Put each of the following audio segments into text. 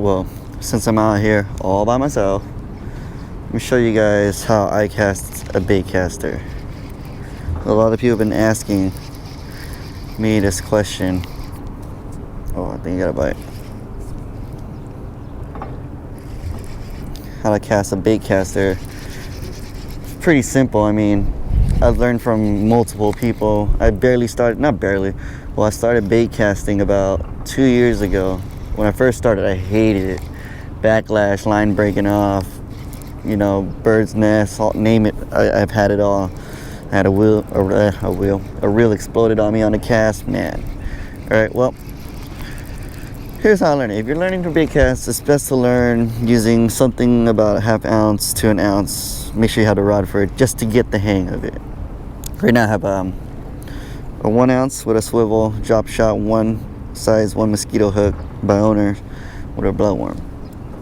well, since I'm out here all by myself, let me show you guys how I cast a baitcaster. A lot of people have been asking me this question. Oh, I think you got a bite. How to cast a baitcaster. Pretty simple. I mean, I've learned from multiple people. I started bait casting about 2 years ago. When I first started, I hated it. Backlash, line breaking off, you know, bird's nest, name it. I've had it all. I had a reel exploded on me on a cast, man. All right, well, here's how I learned it. If you're learning to bait cast, it's best to learn using something about a ½ ounce to an ounce. Make sure you have the rod for it, just to get the hang of it. Right now I have a 1 ounce with a swivel, drop shot, one size, one mosquito hook by owner with a bloodworm.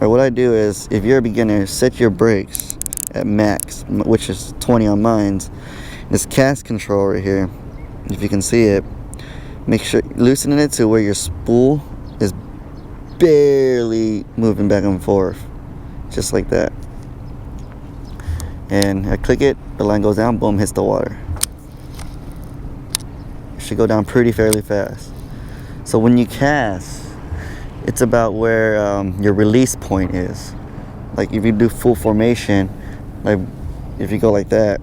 Or what I do is, if you're a beginner, set your brakes at max, which is 20 on mine. This cast control right here, if you can see it, make sure loosening it to where your spool is barely moving back and forth, just like that. And I click it, the line goes down, boom, hits the water. It should go down fairly fast. So when you cast, it's about where your release point is. Like if you do full formation, like if you go like that,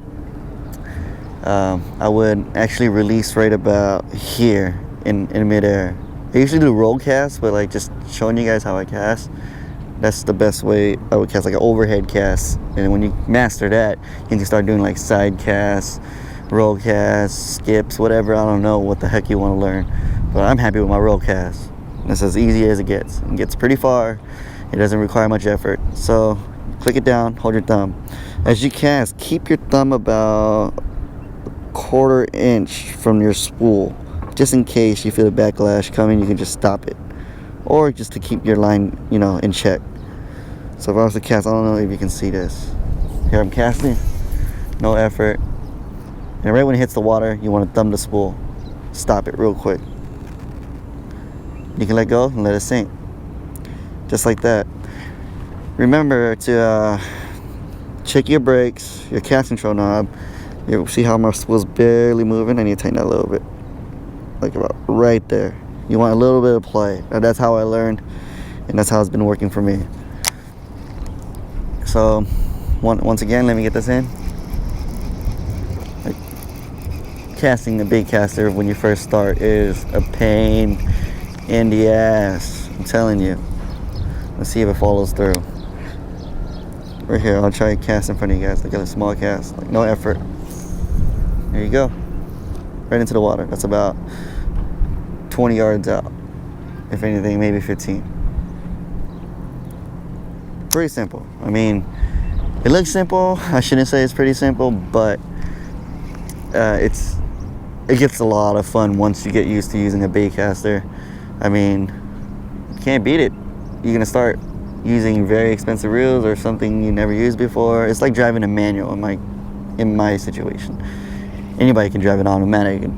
I would actually release right about here in midair. I usually do roll cast, but like just showing you guys how I cast, that's the best way I would cast, like an overhead cast. And when you master that, you can start doing like side casts, roll casts, skips, whatever. I don't know what the heck you want to learn, but I'm happy with my roll cast. It's as easy as it gets. It gets pretty far. It doesn't require much effort. So click it down, hold your thumb. As you cast, keep your thumb about a 1/4 inch from your spool, just in case you feel the backlash coming. You can just stop it, or just to keep your line, you know, in check. So if I was to cast, I don't know if you can see this. Here I'm casting, no effort, and right when it hits the water, you want to thumb the spool, stop it real quick. You can let go and let it sink, just like that. Remember to check your brakes, your cast control knob. You see how my spool's barely moving? I need to tighten that a little bit, like about right there. You want a little bit of play. That's how I learned, and that's how it's been working for me. So once again, let me get this in. Like, casting the baitcaster when you first start is a pain in the ass, I'm telling you. Let's see if it follows through. Right here, I'll try to cast in front of you guys. Look at a small cast, like no effort. There you go, right into the water. That's about 20 yards out, if anything, maybe 15. Pretty simple. I mean, it looks simple. I shouldn't say it's pretty simple, but it gets a lot of fun once you get used to using a baitcaster. I mean, you can't beat it. You're gonna start using very expensive reels or something you never used before. It's like driving a manual in my situation. Anybody can drive it automatic.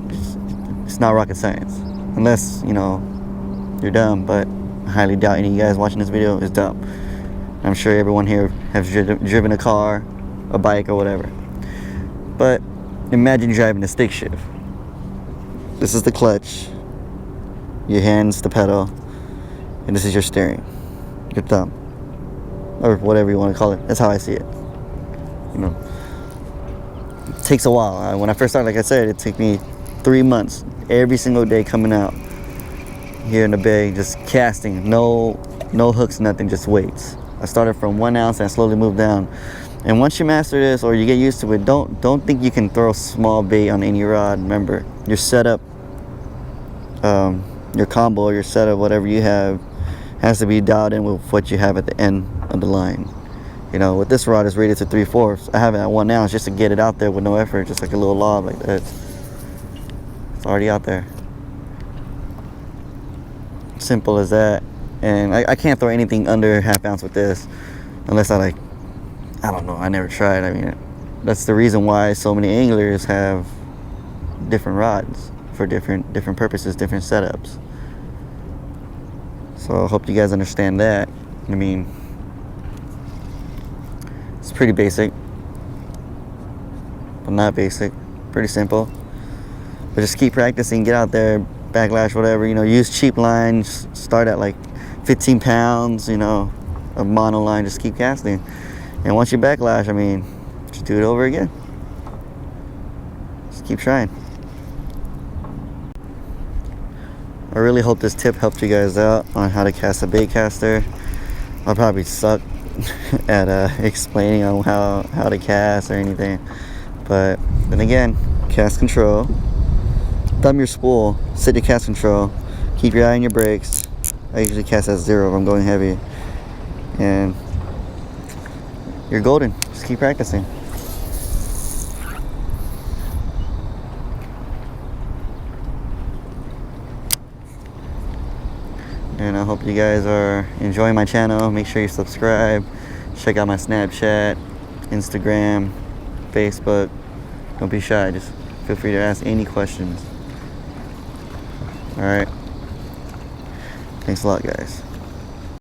It's not rocket science, unless, you know, you're dumb, but I highly doubt any of you guys watching this video is dumb. I'm sure everyone here has driven a car, a bike, or whatever. But imagine driving a stick shift. This is the clutch, your hand's the pedal, and this is your steering, your thumb, or whatever you want to call it. That's how I see it. You know, it takes a while. When I first started, like I said, it took me 3 months, every single day coming out here in the bay, just casting, no hooks, nothing, just weights. I started from 1 ounce and I slowly moved down. And once you master this, or you get used to it, don't think you can throw small bait on any rod. Remember, your setup, your combo, your setup, whatever you have, has to be dialed in with what you have at the end of the line. You know, with this rod, it's rated to 3/4. I have it at 1 ounce just to get it out there with no effort, just like a little lob like that. It's already out there. Simple as that. And I can't throw anything under ½ ounce with this, unless I don't know, I never tried. I mean, that's the reason why so many anglers have different rods for different purposes, different setups. So I hope you guys understand that. I mean, it's pretty basic, but not basic. Pretty simple. But just keep practicing. Get out there, backlash, whatever. You know, use cheap lines. Start at like 15 pounds. You know, a mono line. Just keep casting. And once you backlash, I mean, just do it over again. Just keep trying. I really hope this tip helped you guys out on how to cast a baitcaster. I'll probably suck at explaining on how to cast or anything. But then again, cast control. Thumb your spool. Sit your cast control. Keep your eye on your brakes. I usually cast at 0 if I'm going heavy. And you're golden. Just keep practicing. And I hope you guys are enjoying my channel. Make sure you subscribe. Check out my Snapchat, Instagram, Facebook. Don't be shy. Just feel free to ask any questions. Alright. Thanks a lot, guys.